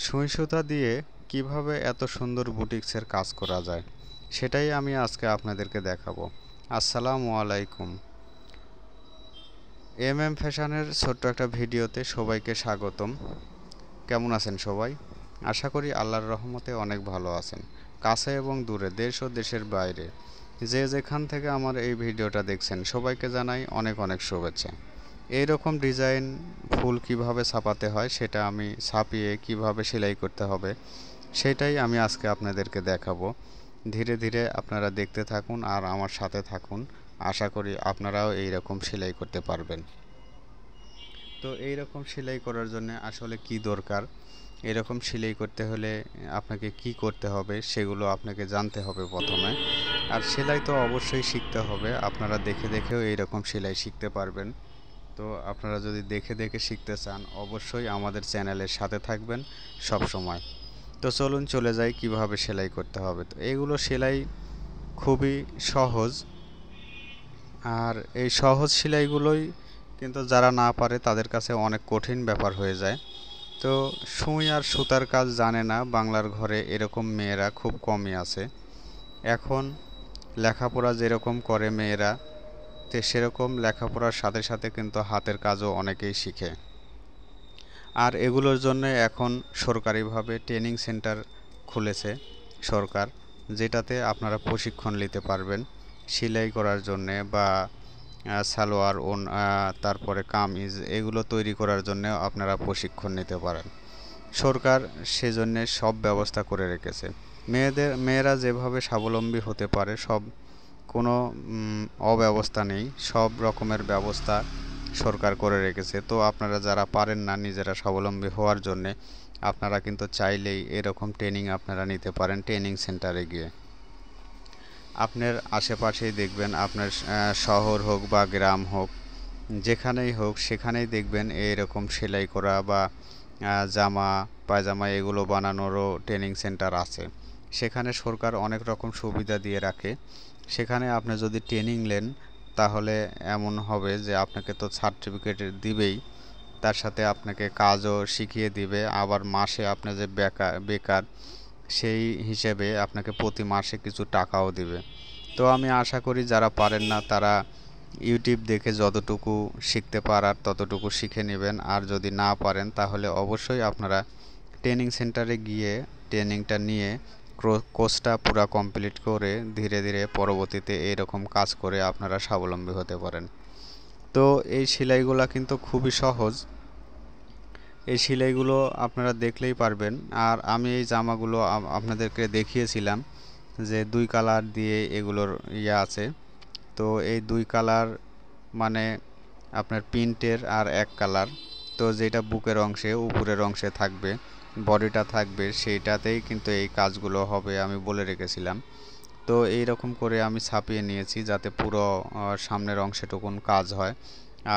সুই সুতা দিয়ে কিভাবে এত সুন্দর বুটিক্সের কাজ করা যায় সেটাই আমি আজকে আপনাদেরকে দেখাবো। আসসালামু আলাইকুম। ফ্যাশনের ছোট্ট একটা ভিডিওতে সবাইকে স্বাগতম। কেমন আছেন সবাই? আশা করি আল্লাহর রহমতে অনেক ভালো আছেন। কাছে এবং দূরে, দেশ ও দেশের বাইরে যে যেখান থেকে আমার এই ভিডিওটা দেখছেন সবাইকে জানাই অনেক অনেক শুভেচ্ছা। এই রকম ডিজাইন ফুল কিভাবে ছাপাতে হয় সেটা আমি ছাপিয়ে কিভাবে সেলাই করতে হবে সেটাই আমি আজকে আপনাদেরকে দেখাবো। ধীরে ধীরে আপনারা দেখতে থাকুন আর আমার সাথে থাকুন। আশা করি আপনারাও এই রকম সেলাই করতে পারবেন। তো এই রকম সেলাই করার জন্য আসলে কি দরকার, এরকম সেলাই করতে হলে আপনাকে কি করতে হবে সেগুলো আপনাকে জানতে হবে প্রথমে। আর সেলাই তো অবশ্যই শিখতে হবে। আপনারা দেখে দেখেও এইরকম সেলাই শিখতে পারবেন। তো আপনারা যদি দেখে দেখে শিখতে চান অবশ্যই আমাদের চ্যানেলের সাথে থাকবেন সব সময়। তো চলুন চলে যাই কিভাবে সেলাই করতে হবে। তো এগুলো সেলাই খুবই সহজ, আর এই সহজ সেলাইগুলোই কিন্তু যারা না পারে তাদের কাছে অনেক কঠিন ব্যাপার হয়ে যায়। তো সুই আর সুতার কাজ জানে না বাংলার ঘরে এরকম মেয়েরা খুব কমই আছে। এখন লেখাপড়া যেরকম করে মেয়েরা, তো সেরকম লেখাপড়ার সাথে সাথে কিন্তু হাতের কাজও অনেকেই শিখে। আর এগুলোর জন্য এখন সরকারিভাবে ট্রেনিং সেন্টার খুলেছে সরকার, যেটাতে আপনারা প্রশিক্ষণ নিতে পারবেন সেলাই করার জন্যে, বা সালোয়ার তারপরে কামিজ এগুলো তৈরি করার জন্য আপনারা প্রশিক্ষণ নিতে পারেন। সরকার সেজন্য সব ব্যবস্থা করে রেখেছে। মেয়েরা যেভাবে স্বাবলম্বী হতে পারে সব কোনো অব্যবস্থা নেই, সব রকমের ব্যবস্থা সরকার করে রেখেছে। তো আপনারা যারা পারেন না নিজেরা স্বাবলম্বী হওয়ার জন্যে, আপনারা কিন্তু চাইলেই এরকম ট্রেনিং আপনারা নিতে পারেন ট্রেনিং সেন্টারে গিয়ে। আপনার আশেপাশেই দেখবেন, আপনার শহর হোক বা গ্রাম হোক, যেখানেই হোক সেখানেই দেখবেন এইরকম সেলাই করা বা জামা পায়জামা এগুলো বানানোরও ট্রেনিং সেন্টার আছে। সেখানে সরকার অনেক রকম সুবিধা দিয়ে রাখে। সেখানে আপনি যদি ট্রেনিং নেন তাহলে এমন হবে যে আপনাকে তো সার্টিফিকেট দিবেই, তার সাথে আপনাকে কাজও শিখিয়ে দিবে। আবার মাসে আপনি যে বেকার সেই হিসেবে আপনাকে প্রতি মাসে কিছু টাকাও দিবে। তো আমি আশা করি যারা পারেন না তারা ইউটিউব দেখে যতটুকু শিখতে পারার ততটুকু শিখে নেবেন। আর যদি না পারেন তাহলে অবশ্যই আপনারা ট্রেনিং সেন্টারে গিয়ে ট্রেনিংটা নিয়ে কোর্সটা পুরো কমপ্লিট করে ধীরে ধীরে পরবর্তীতে এরকম কাজ করে আপনারা স্বাবলম্বী হতে পারেন। তো এই সেলাইগুলো কিন্তু খুবই সহজ। এই সেলাইগুলো আপনারা দেখলেই পারবেন। আর আমি এই জামাগুলো আপনাদেরকে দেখিয়েছিলাম যে 2 কালার দিয়ে এগুলোর আছে। তো এই 2 কালার মানে আপনার প্রিন্টের আর 1 কালার। তো যেটা বুকের অংশে উপরের অংশে থাকবে, বডিটা থাকবে, সেইটাতেই কিন্তু এই কাজগুলো হবে আমি বলে রেখেছিলাম। তো এই রকম করে আমি ছাপিয়ে নিয়েছি যাতে পুরো সামনের অংশটুকুন কাজ হয়।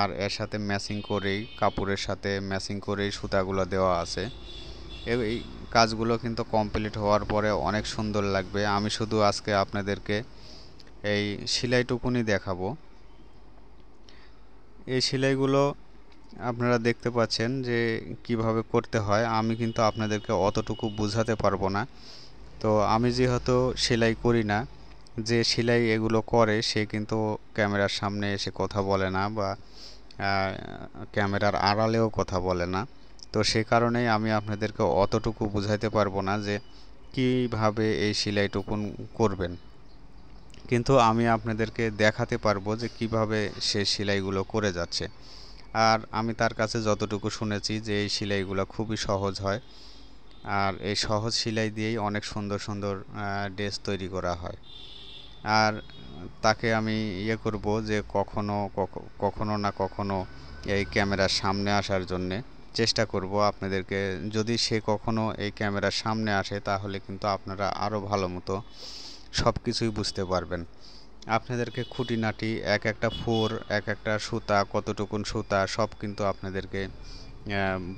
আর এর সাথে ম্যাচিং করেই, কাপড়ের সাথে ম্যাচিং করেই সুতাগুলো দেওয়া আছে। এই কাজগুলো কিন্তু কমপ্লিট হওয়ার পরে অনেক সুন্দর লাগবে। আমি শুধু আজকে আপনাদেরকে এই সেলাইটুকুনি দেখাবো। এই সেলাইগুলো আপনারা দেখতে পাচ্ছেন যে কিভাবে করতে হয়। আমি কিন্তু আপনাদেরকে অতটুকু বোঝাতে পারবো না। তো আমি যেহেতু সেলাই করি না, যে সেলাই এগুলো করে সে কিন্তু ক্যামেরার সামনে এসে কথা বলে না, বা ক্যামেরার আড়ালেও কথা বলে না। তো সে কারণেই আমি আপনাদেরকে অতটুকু বুঝাইতে পারবো না যে কিভাবে এই সেলাইটুকুন করবেন। কিন্তু আমি আপনাদেরকে দেখাতে পারবো যে কিভাবে সে সেলাইগুলো করে যাচ্ছে। আর আমি তার কাছে যতটুকু শুনেছি যে এই সেলাইগুলো খুবই সহজ হয়। আর এই সহজ সেলাই দিয়েই অনেক সুন্দর সুন্দর ড্রেস তৈরি করা হয়। আর তাকে আমি করব যে কখনো না কখনো এই ক্যামেরার সামনে আসার জন্যে চেষ্টা করব আপনাদেরকে। যদি সে কখনো এই ক্যামেরার সামনে আসে তাহলে কিন্তু আপনারা আরও ভালো মতো সব কিছুই বুঝতে পারবেন। আপনাদেরকে খুঁটিনাটি এক একটা এক একটা সুতা, কতটুকুন সুতা সব কিন্তু আপনাদেরকে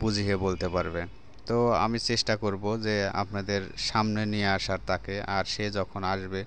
বুঝিয়ে বলতে পারবে। তো আমি চেষ্টা করব যে আপনাদের সামনে নিয়ে আসার তাকে। আর সে যখন আসবে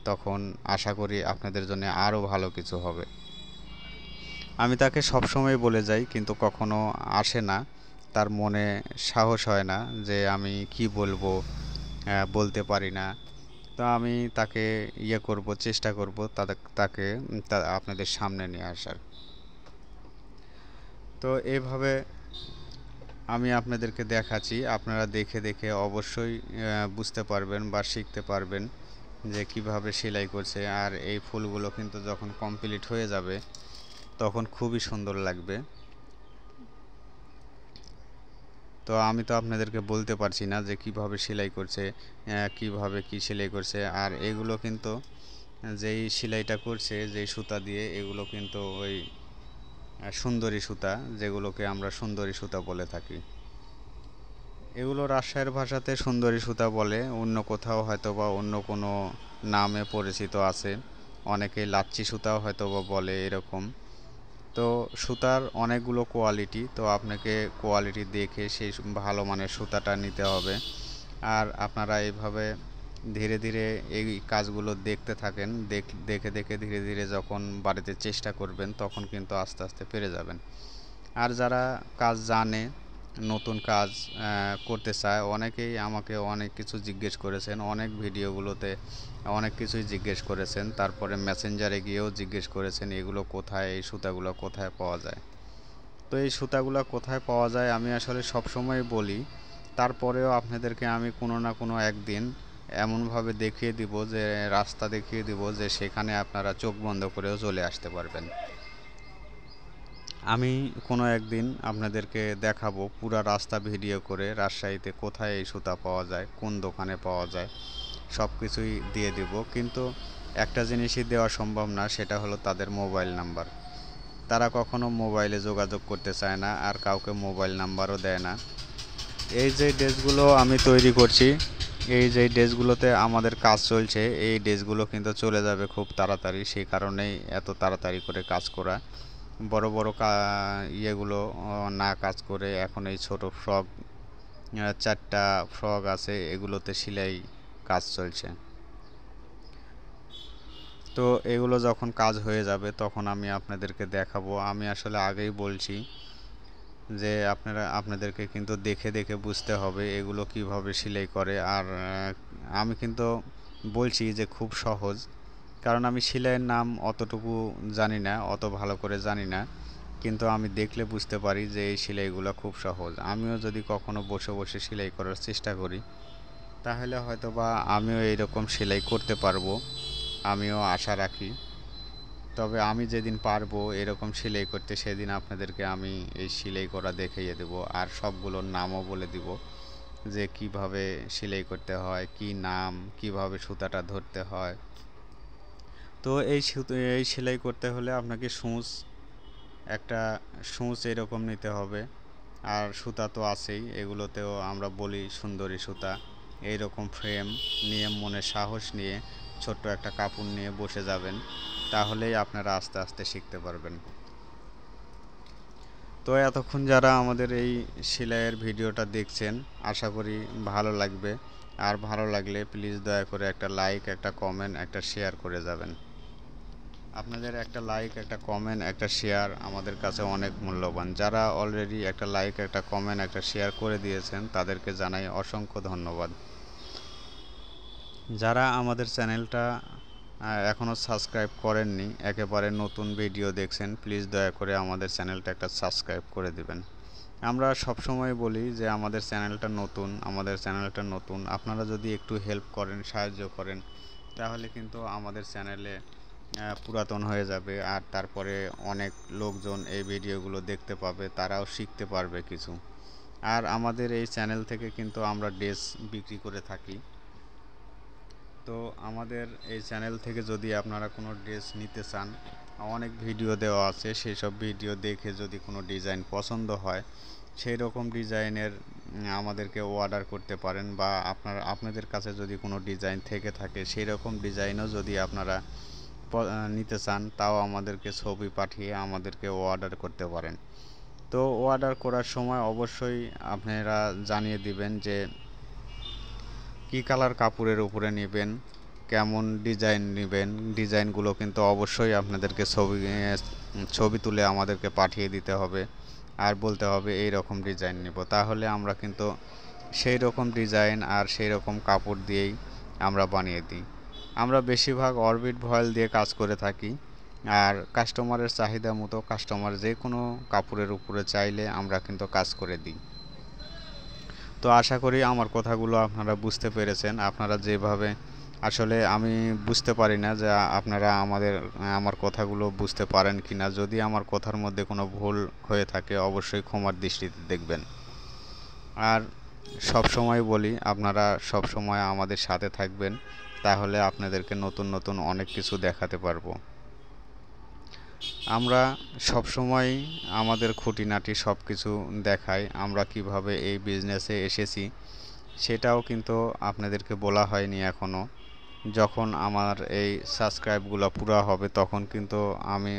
তখন আশা করি আপনাদের জন্য আরও ভালো কিছু হবে। আমি তাকে সবসময় বলে যাই কিন্তু কখনো আসে না। তার মনে সাহস হয় না যে আমি কি বলবো, বলতে পারি না। তো আমি তাকে করব, চেষ্টা করব তাকে আপনাদের সামনে নিয়ে আসার। তো এইভাবে আমি আপনাদেরকে দেখাচ্ছি, আপনারা দেখে দেখে অবশ্যই বুঝতে পারবেন বা শিখতে পারবেন যে কিভাবে সেলাই করছে। আর এই ফুলগুলো কিন্তু যখন কমপ্লিট হয়ে যাবে তখন খুবই সুন্দর লাগবে। তো আমি তো আপনাদেরকে বলতে পারছি না যে কিভাবে সেলাই করছে, কিভাবে কি সেলাই করছে। আর এগুলো কিন্তু যেই সেলাইটা করছে, যেই সুতা দিয়ে, এগুলো কিন্তু ওই সুন্দরী সুতা, যেগুলোকে আমরা সুন্দরী সুতা বলে থাকি। এগুলো রাজশাহীর ভাষাতে সুন্দরী সুতা বলে, অন্য কোথাও হয়তো বা অন্য কোনো নামে পরিচিত আছে, অনেকেই লাচ্ছি সুতাও হয়তো বা বলে এরকম। তো সুতার অনেকগুলো কোয়ালিটি, তো আপনাকে কোয়ালিটি দেখে সেই ভালো মানের সুতাটা নিতে হবে। আর আপনারা এইভাবে ধীরে ধীরে এই কাজগুলো দেখতে থাকেন, দেখে দেখে ধীরে ধীরে যখন বাড়িতে চেষ্টা করবেন তখন কিন্তু আস্তে আস্তে পেরে যাবেন। আর যারা কাজ জানে, নতুন কাজ করতে চায়, অনেকেই আমাকে অনেক কিছু জিজ্ঞেস করেছেন, অনেক ভিডিওগুলোতে অনেক কিছুই জিজ্ঞেস করেছেন, তারপরে মেসেঞ্জারে গিয়েও জিজ্ঞেস করেছেন এগুলো কোথায়, এই সুতাগুলো কোথায় পাওয়া যায়। তো এই সুতাগুলো কোথায় পাওয়া যায় আমি আসলে সবসময় বলি, তারপরেও আপনাদেরকে আমি কোনো না কোনো একদিন এমনভাবে দেখিয়ে দিব, যে রাস্তা দেখিয়ে দিব যে সেখানে আপনারা চোখ বন্ধ করেও চলে আসতে পারবেন। আমি কোনো একদিন আপনাদেরকে দেখাবো পুরা রাস্তা ভিডিও করে, রাজশাহীতে কোথায় এই সুতা পাওয়া যায়, কোন দোকানে পাওয়া যায়, সব কিছুই দিয়ে দিব। কিন্তু একটা জিনিসই দেওয়া সম্ভব না, সেটা হলো তাদের মোবাইল নাম্বার। তারা কখনো মোবাইলে যোগাযোগ করতে চায় না, আর কাউকে মোবাইল নাম্বারও দেয় না। এই যে ড্রেসগুলো আমি তৈরি করছি, এই যে ড্রেসগুলোতে আমাদের কাজ চলছে, এই ড্রেসগুলো কিন্তু চলে যাবে খুব তাড়াতাড়ি, সেই কারণেই এত তাড়াতাড়ি করে কাজ করা। বড় বড় ইয়েগুলো না কাজ করে এখন এই ছোট ফ্রক, 4টা ফ্রক আছে, এগুলোতে সেলাই কাজ চলছে। তো এগুলো যখন কাজ হয়ে যাবে তখন আমি আপনাদেরকে দেখাবো। আমি আসলে আগেই বলছি যে আপনাদেরকে কিন্তু দেখে দেখে বুঝতে হবে এগুলো কিভাবে সেলাই করে। আর আমি কিন্তু বলছি যে খুব সহজ, কারণ আমি সেলাইয়ের নাম অতটুকু জানি না, অত ভালো করে জানি না, কিন্তু আমি দেখলে বুঝতে পারি যে এই সেলাইগুলো খুব সহজ। আমিও যদি কখনো বসে বসে সেলাই করার চেষ্টা করি তাহলে হয়তো বা আমিও এইরকম সেলাই করতে পারবো, আমিও আশা রাখি। তবে আমি যেদিন পারবো এরকম সেলাই করতে, সেদিন আপনাদেরকে আমি এই সেলাই করা দেখিয়ে দেবো, আর সবগুলোর নামও বলে দিব যে কিভাবে সেলাই করতে হয়, কি নাম, কিভাবে সুতাটা ধরতে হয়। তো এই সেলাই করতে হলে আপনাকে একটা সূচ এরকম নিতে হবে। আর সুতা তো আছেই, এগুলোতেও আমরা বলি সুন্দরী সুতা। এইরকম ফ্রেম নিয়ে, মনে সাহস নিয়ে, ছোট্ট একটা কাপড় নিয়ে বসে যাবেন, তাহলেই আপনারা আস্তে আস্তে শিখতে পারবেন। তো এতক্ষণ যারা আমাদের এই সেলাইয়ের ভিডিওটা দেখছেন, আশা করি ভালো লাগবে। আর ভালো লাগলে প্লিজ দয়া করে একটা লাইক, একটা কমেন্ট, একটা শেয়ার করে যাবেন। আপনাদের একটা লাইক, একটা কমেন্ট, একটা শেয়ার আমাদের কাছে অনেক মূল্যবান। যারা অলরেডি একটা লাইক, একটা কমেন্ট, একটা শেয়ার করে দিয়েছেন তাদেরকে জানাই অসংখ্য ধন্যবাদ। যারা আমাদের চ্যানেলটা এখনও সাবস্ক্রাইব করেননি, একেবারে নতুন ভিডিও দেখছেন, প্লিজ দয়া করে আমাদের চ্যানেলটা একটা সাবস্ক্রাইব করে দিবেন। আমরা সবসময় বলি যে আমাদের চ্যানেলটা নতুন, আপনারা যদি একটু হেল্প করেন, সাহায্য করেন, তাহলে কিন্তু আমাদের চ্যানেলে পুরাতন হয়ে যাবে। আর তারপরে অনেক লোকজন এই ভিডিওগুলো দেখতে পাবে, তারাও শিখতে পারবে কিছু। আর আমাদের এই চ্যানেল থেকে কিন্তু আমরা ড্রেস বিক্রি করে থাকি। তো আমাদের এই চ্যানেল থেকে যদি আপনারা কোনো ড্রেস নিতে চান, অনেক ভিডিও দেওয়া আছে, সেই সব ভিডিও দেখে যদি কোনো ডিজাইন পছন্দ হয়, সেই রকম ডিজাইনের আমাদেরকে অর্ডার করতে পারেন। বা আপনাদের কাছে যদি কোনো ডিজাইন থেকে থাকে, সেই রকম ডিজাইনও যদি আপনারা নিতে চান, তাও আমাদেরকে ছবি পাঠিয়ে আমাদেরকে অর্ডার করতে পারেন। তো অর্ডার করার সময় অবশ্যই আপনারা জানিয়ে দিবেন যে কী কালার কাপড়ের উপরে নেবেন, কেমন ডিজাইন নেবেন। ডিজাইনগুলো কিন্তু অবশ্যই আপনাদেরকে ছবি তুলে আমাদেরকে পাঠিয়ে দিতে হবে। আর বলতে হবে এই রকম ডিজাইন নেব, তাহলে আমরা কিন্তু সেই রকম ডিজাইন আর সেই রকম কাপড় দিয়েই আমরা বানিয়ে দিই। আমরা বেশিরভাগ অরবিট ভয়েল দিয়ে কাজ করে থাকি, আর কাস্টমারের চাহিদা মতো কাস্টমার যে কোনো কাপড়ের উপরে চাইলে আমরা কিন্তু কাজ করে দিই। তো আশা করি আমার কথাগুলো আপনারা বুঝতে পেরেছেন। আপনারা যেভাবে আসলে আমি বুঝতে পারি না যে আপনারা আমার কথাগুলো বুঝতে পারেন কি না। যদি আমার কথার মধ্যে কোনো ভুল হয়ে থাকে অবশ্যই ক্ষমার দৃষ্টিতে দেখবেন। আর সব সময় বলি, আপনারা সব সময় আমাদের সাথে থাকবেন, তাহলে আপনাদেরকে নতুন নতুন অনেক কিছু দেখাতে পারবো। আমরা সব সময় আমাদের খুঁটিনাটি সব কিছু দেখাই। আমরা কিভাবে এই বিজনেসে এসেছি সেটাও কিন্তু আপনাদেরকে বলা হয়নি এখনও। যখন আমার এই সাবস্ক্রাইবগুলো পুরো হবে তখন কিন্তু আমি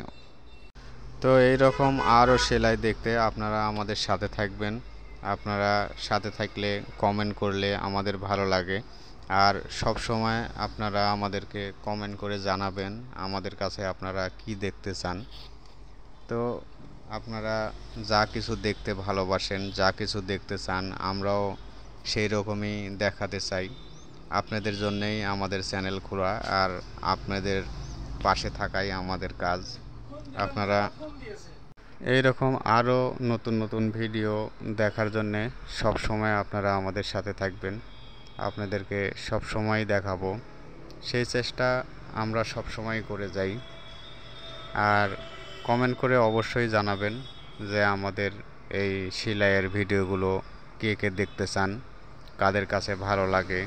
এই রকম আরও সেলাই দেখতে আপনারা আমাদের সাথে থাকবেন। আপনারা সাথে থাকলে কমেন্ট করলে আমাদের ভালো লাগে। আর সব সময় আপনারা আমাদেরকে কমেন্ট করে জানাবেন আমাদের কাছে আপনারা কি দেখতে চান। তো আপনারা যা কিছু দেখতে ভালোবাসেন, যা কিছু দেখতে চান, আমরাও সেই রকমই দেখাতে চাই। আপনাদের জন্যেই আমাদের চ্যানেল খোলা, আর আপনাদের পাশে থাকাই আমাদের কাজ। আপনারা এই রকম আরও নতুন নতুন ভিডিও দেখার জন্যে সব সময় আপনারা আমাদের সাথে থাকবেন। আপনাদেরকে সব সময় দেখাবো, সেই চেষ্টা আমরা সব সময় করে যাই। আর কমেন্ট করে অবশ্যই জানাবেন যে আমাদের এই সেলাইয়ের ভিডিওগুলো কে কে দেখতে চান, কাদের কাছে ভালো লাগে।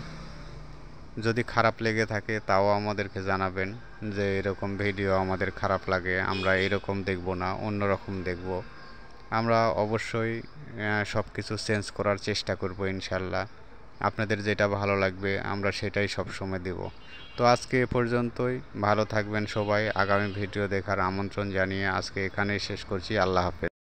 যদি খারাপ লেগে থাকে তাও আমাদেরকে জানাবেন যে এরকম ভিডিও আমাদের খারাপ লাগে, আমরা এরকম দেখব না, অন্য রকম দেখব। আমরা অবশ্যই সব কিছু চেঞ্জ করার চেষ্টা করব ইনশাল্লাহ। আপনাদের যেটা ভালো লাগবে আমরা সেটাই সব সময় দেব। তো আজকে এ পর্যন্তই। ভালো থাকবেন সবাই। আগামী ভিডিও দেখার আমন্ত্রণ জানিয়ে আজকে এখানেই শেষ করছি। আল্লাহ হাফেজ।